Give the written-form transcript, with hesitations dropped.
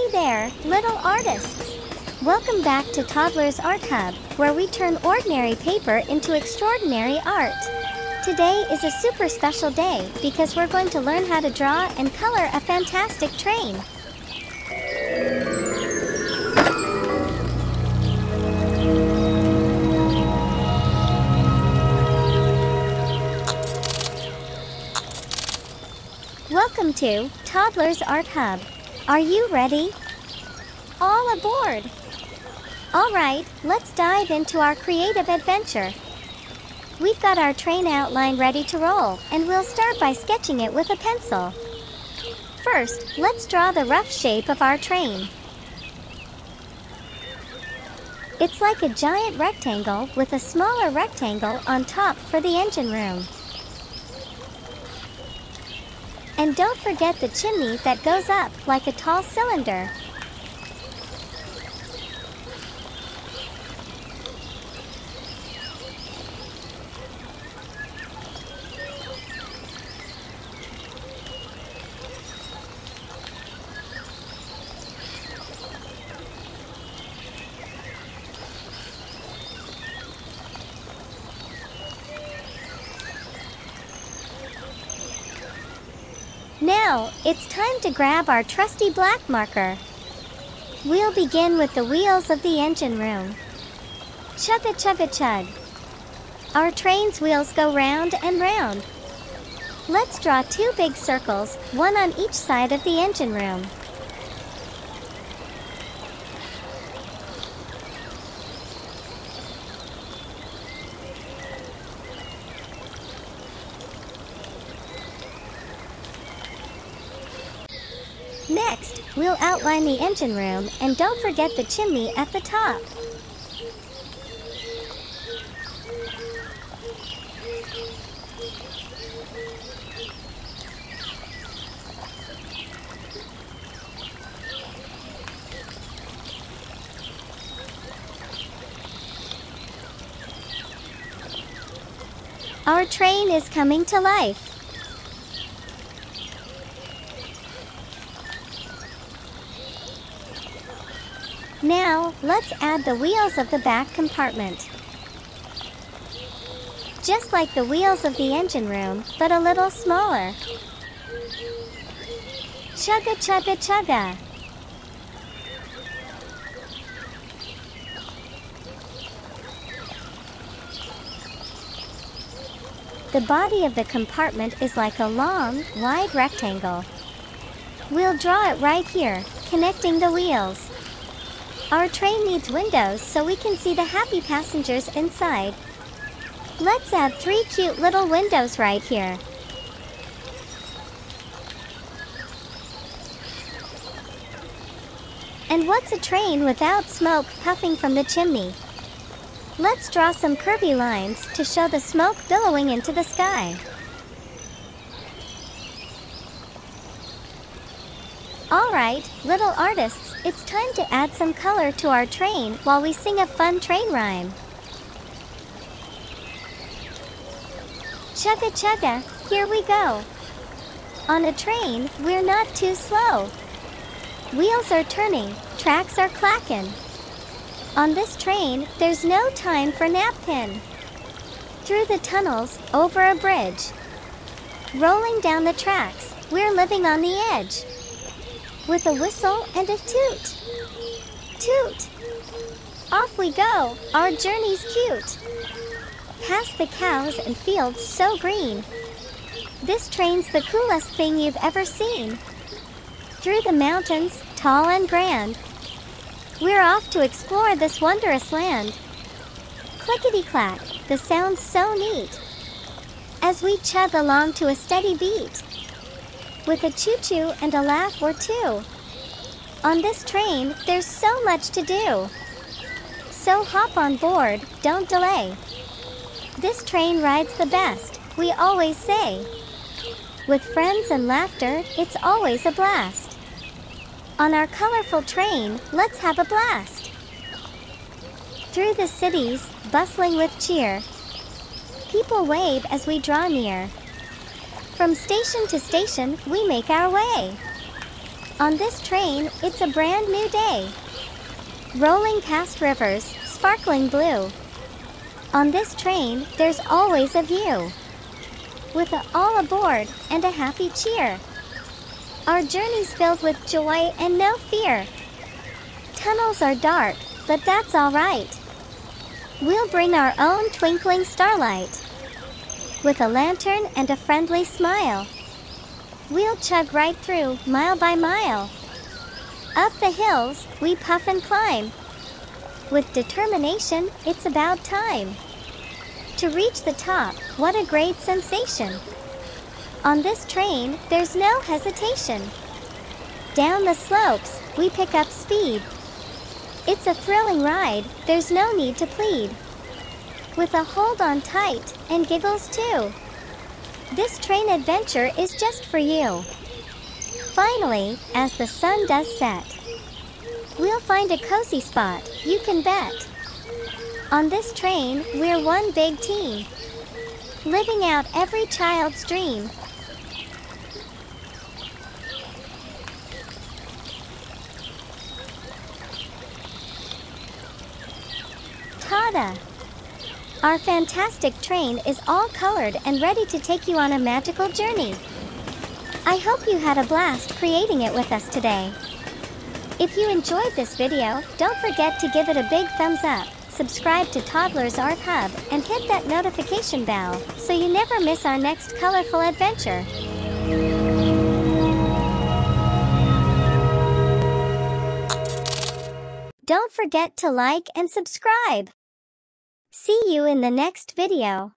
Hey there, little artists! Welcome back to Toddlers Art Hub, where we turn ordinary paper into extraordinary art. Today is a super special day because we're going to learn how to draw and color a fantastic train. Welcome to Toddlers Art Hub. Are you ready? All aboard! Alright, let's dive into our creative adventure. We've got our train outline ready to roll, and we'll start by sketching it with a pencil. First, let's draw the rough shape of our train. It's like a giant rectangle with a smaller rectangle on top for the engine room. And don't forget the chimney that goes up like a tall cylinder. Now, it's time to grab our trusty black marker. We'll begin with the wheels of the engine room. Chugga chugga chug. Our train's wheels go round and round. Let's draw two big circles, one on each side of the engine room. Next, we'll outline the engine room and don't forget the chimney at the top. Our train is coming to life. Now, let's add the wheels of the back compartment. Just like the wheels of the engine room, but a little smaller. Chugga chugga chugga. The body of the compartment is like a long, wide rectangle. We'll draw it right here, connecting the wheels. Our train needs windows so we can see the happy passengers inside. Let's add 3 cute little windows right here. And what's a train without smoke puffing from the chimney? Let's draw some curvy lines to show the smoke billowing into the sky. Alright, little artists, it's time to add some color to our train while we sing a fun train rhyme. Chugga chugga, here we go. On a train, we're not too slow. Wheels are turning, tracks are clacking. On this train, there's no time for napkin. Through the tunnels, over a bridge. Rolling down the tracks, we're living on the edge. With a whistle and a toot. Toot! Off we go, our journey's cute. Past the cows and fields so green. This train's the coolest thing you've ever seen. Through the mountains, tall and grand. We're off to explore this wondrous land. Clickety-clack, the sound's so neat. As we chug along to a steady beat. With a choo-choo and a laugh or two. On this train, there's so much to do. So hop on board, don't delay. This train rides the best, we always say. With friends and laughter, it's always a blast. On our colorful train, let's have a blast. Through the cities, bustling with cheer. People wave as we draw near. From station to station, we make our way. On this train, it's a brand new day. Rolling past rivers, sparkling blue. On this train, there's always a view. With all aboard and a happy cheer. Our journey's filled with joy and no fear. Tunnels are dark, but that's all right. We'll bring our own twinkling starlight. With a lantern and a friendly smile. We'll chug right through, mile by mile. Up the hills, we puff and climb. With determination, it's about time. To reach the top, what a great sensation. On this train, there's no hesitation. Down the slopes, we pick up speed. It's a thrilling ride, there's no need to plead. With a hold on tight, and giggles too. This train adventure is just for you. Finally, as the sun does set, we'll find a cozy spot, you can bet. On this train, we're one big team. Living out every child's dream. Ta-da! Our fantastic train is all colored and ready to take you on a magical journey. I hope you had a blast creating it with us today. If you enjoyed this video, don't forget to give it a big thumbs up, subscribe to Toddlers Art Hub, and hit that notification bell so you never miss our next colorful adventure. Don't forget to like and subscribe. See you in the next video.